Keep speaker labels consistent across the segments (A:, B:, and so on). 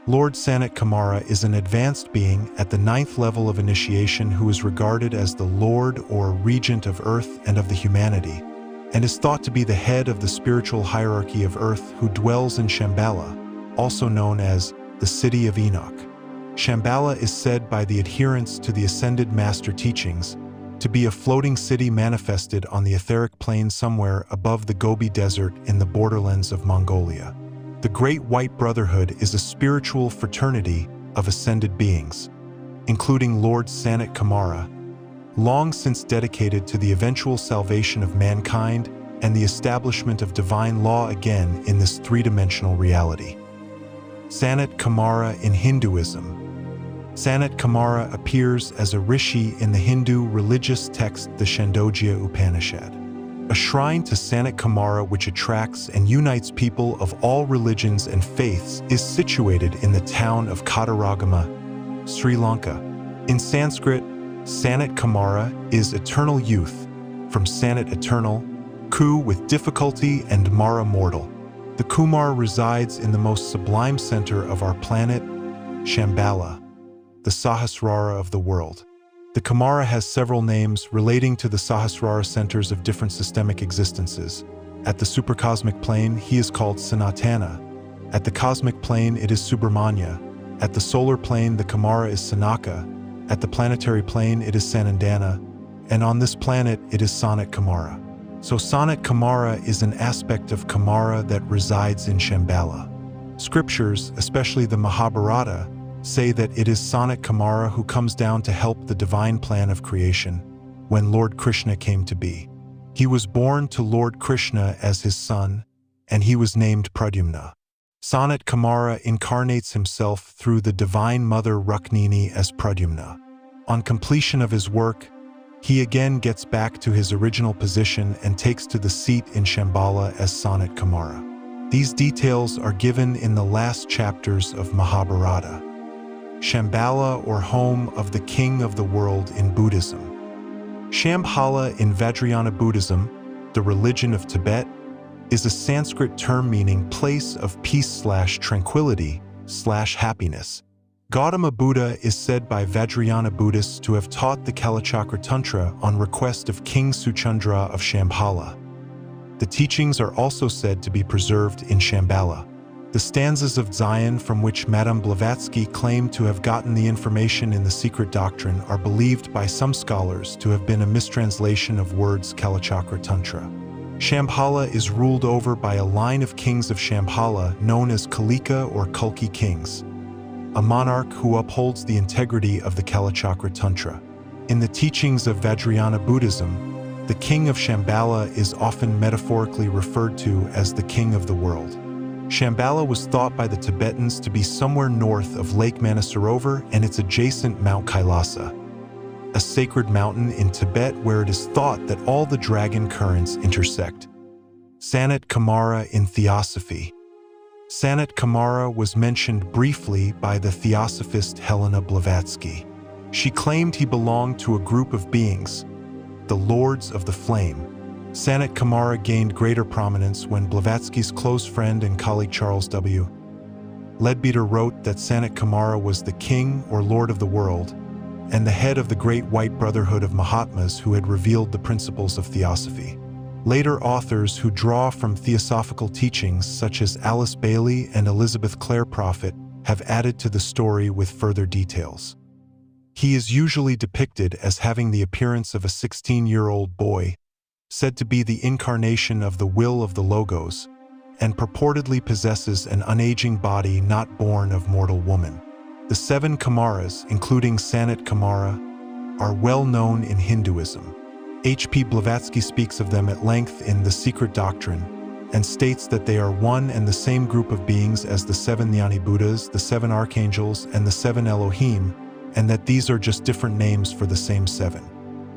A: Lord Sanat Kumara is an advanced being at the 9th level of initiation who is regarded as the Lord or Regent of Earth and of the humanity, and is thought to be the head of the spiritual hierarchy of Earth who dwells in Shamballa, also known as the City of Enoch. Shamballa is said by the adherents to the Ascended Master teachings to be a floating city manifested on the etheric plane somewhere above the Gobi Desert in the borderlands of Mongolia. The Great White Brotherhood is a spiritual fraternity of ascended beings, including Lord Sanat Kumara, long since dedicated to the eventual salvation of mankind and the establishment of divine law again in this three-dimensional reality. Sanat Kumara in Hinduism. Sanat Kumara appears as a rishi in the Hindu religious text the Chandogya Upanishad. A shrine to Sanat Kumara which attracts and unites people of all religions and faiths is situated in the town of Kataragama, Sri Lanka. In Sanskrit, Sanat Kumara is eternal youth, from Sanat eternal, Ku with difficulty and Mara mortal. The Kumar resides in the most sublime center of our planet, Shambhala, the Sahasrara of the world. The Kumara has several names relating to the Sahasrara centers of different systemic existences. At the supercosmic plane, he is called Sanatana. At the cosmic plane, it is Subramanya. At the solar plane, the Kumara is Sanaka. At the planetary plane, it is Sanandana. And on this planet, it is Sanat Kumara. So Sanat Kumara is an aspect of Kumara that resides in Shambhala. Scriptures, especially the Mahabharata, say that it is Sanat Kumara who comes down to help the divine plan of creation when Lord Krishna came to be. He was born to Lord Krishna as his son, and he was named Pradyumna. Sanat Kumara incarnates himself through the divine mother Rukmini as Pradyumna. On completion of his work, he again gets back to his original position and takes to the seat in Shambhala as Sanat Kumara. These details are given in the last chapters of Mahabharata. Shambhala, or home of the king of the world in Buddhism. Shambhala in Vajrayana Buddhism, the religion of Tibet, is a Sanskrit term meaning place of peace/tranquility/happiness. Gautama Buddha is said by Vajrayana Buddhists to have taught the Kalachakra Tantra on request of King Suchandra of Shambhala. The teachings are also said to be preserved in Shambhala. The stanzas of Zion from which Madame Blavatsky claimed to have gotten the information in the secret doctrine are believed by some scholars to have been a mistranslation of words Kalachakra Tantra. Shambhala is ruled over by a line of kings of Shambhala known as Kalika or Kalki kings, a monarch who upholds the integrity of the Kalachakra Tantra. In the teachings of Vajrayana Buddhism, the king of Shambhala is often metaphorically referred to as the king of the world. Shambhala was thought by the Tibetans to be somewhere north of Lake Manasarovar and its adjacent Mount Kailasa, a sacred mountain in Tibet where it is thought that all the dragon currents intersect. Sanat Kumara in Theosophy. Sanat Kumara was mentioned briefly by the Theosophist Helena Blavatsky. She claimed he belonged to a group of beings, the Lords of the Flame. Sanat Kumara gained greater prominence when Blavatsky's close friend and colleague Charles W. Leadbeater wrote that Sanat Kumara was the king or lord of the world and the head of the Great White Brotherhood of Mahatmas who had revealed the principles of Theosophy. Later authors who draw from Theosophical teachings such as Alice Bailey and Elizabeth Clare Prophet have added to the story with further details. He is usually depicted as having the appearance of a 16-year-old boy, said to be the incarnation of the will of the Logos, and purportedly possesses an unaging body not born of mortal woman. The 7 Kumaras, including Sanat Kumara, are well known in Hinduism. H.P. Blavatsky speaks of them at length in The Secret Doctrine and states that they are one and the same group of beings as the 7 Jnani Buddhas, the 7 Archangels, and the 7 Elohim, and that these are just different names for the same 7.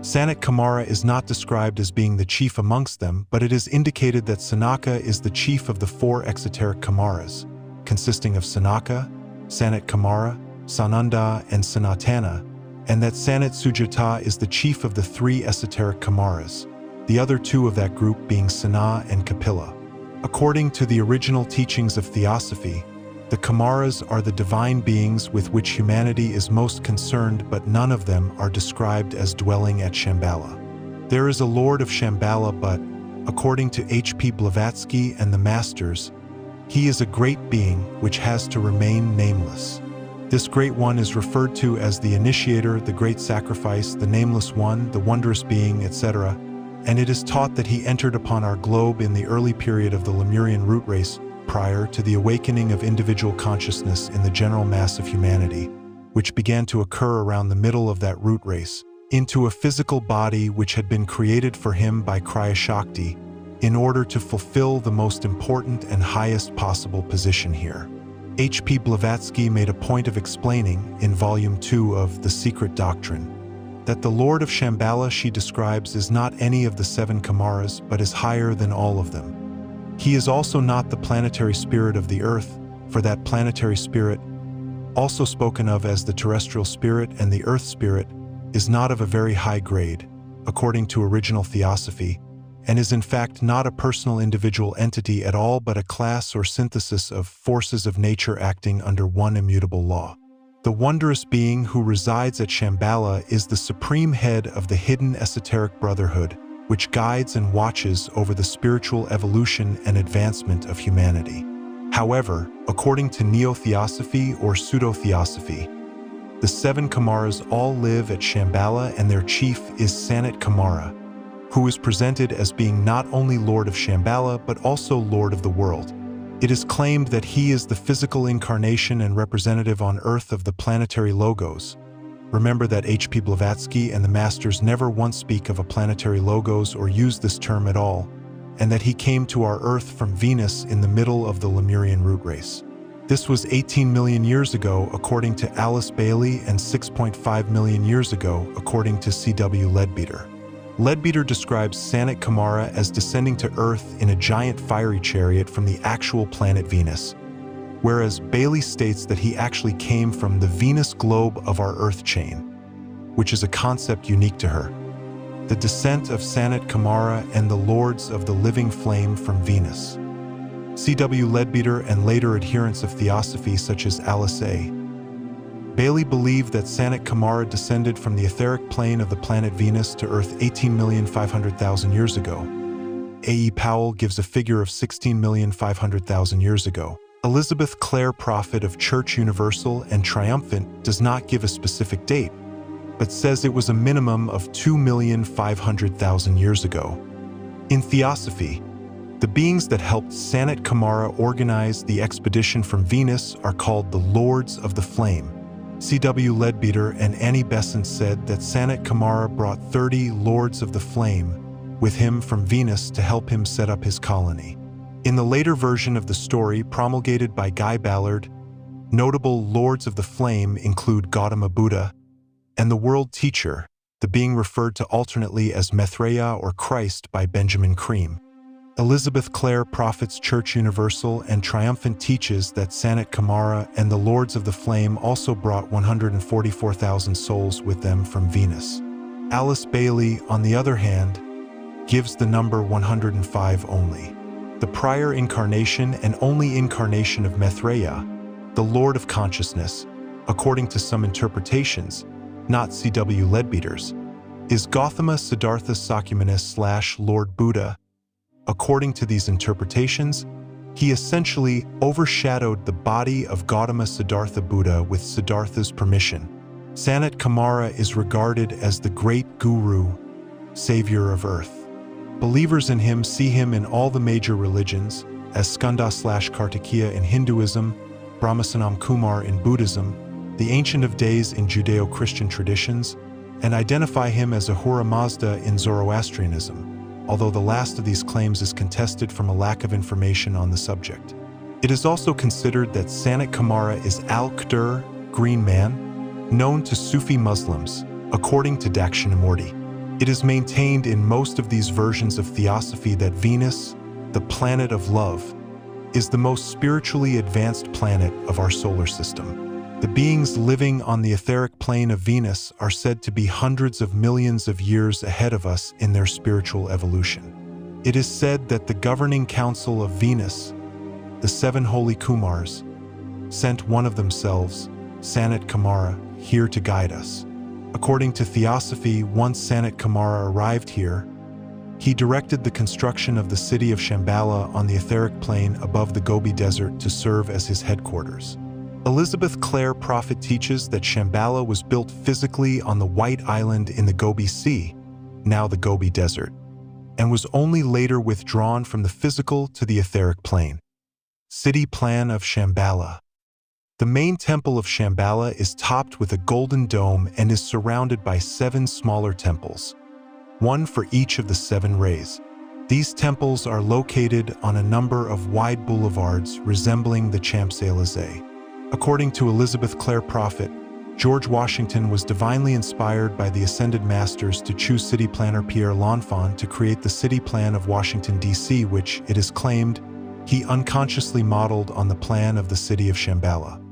A: Sanat Kumara is not described as being the chief amongst them, but it is indicated that Sanaka is the chief of the 4 exoteric Kumaras, consisting of Sanaka, Sanat Kumara, Sananda, and Sanatana, and that Sanat Sujata is the chief of the 3 esoteric Kumaras, the other 2 of that group being Sana and Kapila. According to the original teachings of Theosophy, The Kumaras are the divine beings with which humanity is most concerned, but none of them are described as dwelling at Shambhala. There is a Lord of Shambala, but, according to H.P. Blavatsky and the Masters, he is a great being which has to remain nameless. This Great One is referred to as the Initiator, the Great Sacrifice, the Nameless One, the Wondrous Being, etc., and it is taught that he entered upon our globe in the early period of the Lemurian root race, prior to the awakening of individual consciousness in the general mass of humanity, which began to occur around the middle of that root race, into a physical body which had been created for him by Kriya Shakti, in order to fulfill the most important and highest possible position here. H.P. Blavatsky made a point of explaining, in Volume 2 of The Secret Doctrine, that the Lord of Shambala she describes is not any of the 7 Kumaras, but is higher than all of them. He is also not the planetary spirit of the earth, for that planetary spirit, also spoken of as the terrestrial spirit and the earth spirit, is not of a very high grade, according to original Theosophy, and is in fact not a personal individual entity at all, but a class or synthesis of forces of nature acting under one immutable law. The wondrous being who resides at Shambhala is the supreme head of the hidden esoteric brotherhood, which guides and watches over the spiritual evolution and advancement of humanity. However, according to Neo-Theosophy or Pseudo-Theosophy, the 7 Kumaras all live at Shambhala, and their chief is Sanat Kumara, who is presented as being not only Lord of Shambhala but also Lord of the world. It is claimed that he is the physical incarnation and representative on Earth of the planetary logos. Remember that H.P. Blavatsky and the Masters never once speak of a planetary logos or use this term at all, and that he came to our Earth from Venus in the middle of the Lemurian root race. This was 18 million years ago according to Alice Bailey and 6.5 million years ago according to C.W. Leadbeater. Leadbeater describes Sanat Kumara as descending to Earth in a giant fiery chariot from the actual planet Venus, whereas Bailey states that he actually came from the Venus globe of our Earth chain, which is a concept unique to her. The descent of Sanat Kumara and the Lords of the Living Flame from Venus. C.W. Leadbeater and later adherents of Theosophy such as Alice A. Bailey believed that Sanat Kumara descended from the etheric plane of the planet Venus to Earth 18,500,000 years ago. A.E. Powell gives a figure of 16,500,000 years ago. Elizabeth Clare, prophet of Church Universal and Triumphant, does not give a specific date, but says it was a minimum of 2,500,000 years ago. In Theosophy, the beings that helped Sanat Kumara organize the expedition from Venus are called the Lords of the Flame. C.W. Leadbeater and Annie Besant said that Sanat Kumara brought 30 Lords of the Flame with him from Venus to help him set up his colony. In the later version of the story promulgated by Guy Ballard, notable Lords of the Flame include Gautama Buddha and the World Teacher, the being referred to alternately as Maitreya or Christ by Benjamin Cream. Elizabeth Clare, Prophets Church Universal and Triumphant, teaches that Sanat Kumara and the Lords of the Flame also brought 144,000 souls with them from Venus. Alice Bailey, on the other hand, gives the number 105 only. The prior incarnation and only incarnation of Maitreya, the Lord of Consciousness, according to some interpretations, not C.W. Leadbeater's, is Gautama Siddhartha Sakyamuni / Lord Buddha. According to these interpretations, he essentially overshadowed the body of Gautama Siddhartha Buddha with Siddhartha's permission. Sanat Kumara is regarded as the great guru, savior of Earth. Believers in him see him in all the major religions, as Skanda / Kartikeya in Hinduism, Brahmasanam Kumar in Buddhism, the Ancient of Days in Judeo-Christian traditions, and identify him as Ahura Mazda in Zoroastrianism, although the last of these claims is contested from a lack of information on the subject. It is also considered that Sanat Kumara is Al-Qadr, Green Man, known to Sufi Muslims, according to Dakshinamurti. It is maintained in most of these versions of Theosophy that Venus, the planet of love, is the most spiritually advanced planet of our solar system. The beings living on the etheric plane of Venus are said to be hundreds of millions of years ahead of us in their spiritual evolution. It is said that the governing council of Venus, the 7 holy Kumars, sent one of themselves, Sanat Kumara, here to guide us. According to Theosophy, once Sanat Kumara arrived here, he directed the construction of the city of Shamballa on the etheric plane above the Gobi Desert to serve as his headquarters. Elizabeth Clare Prophet teaches that Shambhala was built physically on the White Island in the Gobi Sea, now the Gobi Desert, and was only later withdrawn from the physical to the etheric plane. City Plan of Shambhala. The main temple of Shambhala is topped with a golden dome and is surrounded by 7 smaller temples, one for each of the 7 rays. These temples are located on a number of wide boulevards resembling the Champs-Élysées. According to Elizabeth Clare Prophet, George Washington was divinely inspired by the Ascended Masters to choose city planner Pierre L'Enfant to create the city plan of Washington, D.C., which, it is claimed, he unconsciously modeled on the plan of the city of Shambhala.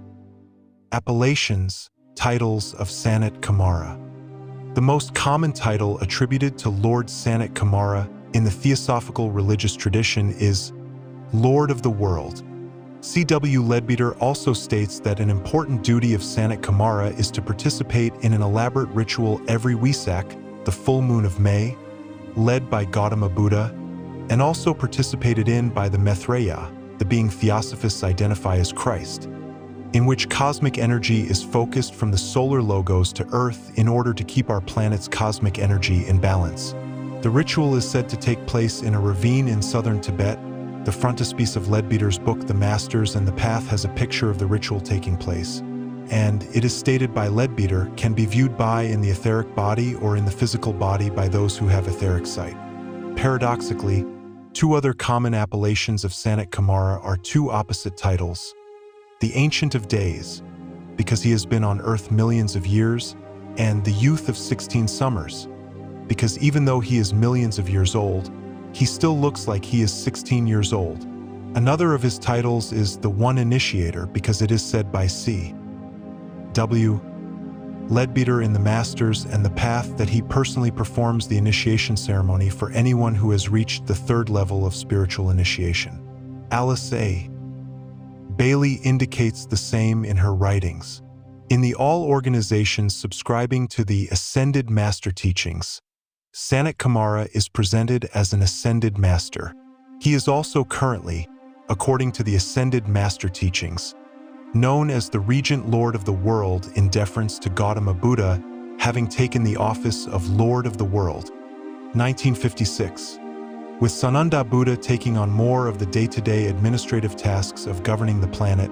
A: Appellations, titles of Sanat Kumara. The most common title attributed to Lord Sanat Kumara in the Theosophical religious tradition is Lord of the World. C.W. Leadbeater also states that an important duty of Sanat Kumara is to participate in an elaborate ritual every Wesak, the full moon of May, led by Gautama Buddha, and also participated in by the Maitreya, the being Theosophists identify as Christ, in which cosmic energy is focused from the solar logos to Earth in order to keep our planet's cosmic energy in balance. The ritual is said to take place in a ravine in southern Tibet. The frontispiece of Leadbeater's book, The Masters and the Path, has a picture of the ritual taking place, and it is stated by Leadbeater can be viewed by in the etheric body or in the physical body by those who have etheric sight. Paradoxically, 2 other common appellations of Sanat Kumara are 2 opposite titles. The Ancient of Days, because he has been on Earth millions of years, and the Youth of 16 Summers, because even though he is millions of years old, he still looks like he is 16 years old. Another of his titles is the One Initiator, because it is said by C.W. Leadbeater in The Masters and the Path that he personally performs the initiation ceremony for anyone who has reached the 3rd level of spiritual initiation. Alice A. Bailey indicates the same in her writings. In the all organizations subscribing to the Ascended Master teachings, Sanat Kumara is presented as an Ascended Master. He is also currently, according to the Ascended Master teachings, known as the Regent Lord of the World in deference to Gautama Buddha having taken the office of Lord of the World. 1956. With Sananda Buddha taking on more of the day-to-day administrative tasks of governing the planet,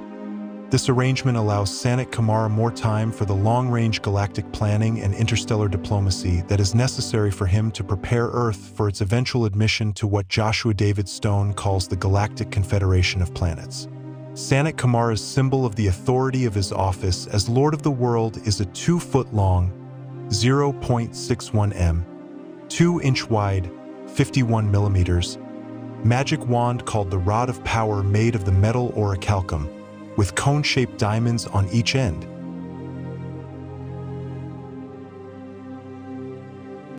A: this arrangement allows Sanat Kumara more time for the long-range galactic planning and interstellar diplomacy that is necessary for him to prepare Earth for its eventual admission to what Joshua David Stone calls the Galactic Confederation of Planets. Sanat Kumara's symbol of the authority of his office as Lord of the World is a 2-foot-long, 0.61 m, 2-inch wide, 51 millimeters, magic wand called the Rod of Power made of the metal orichalcum, with cone-shaped diamonds on each end.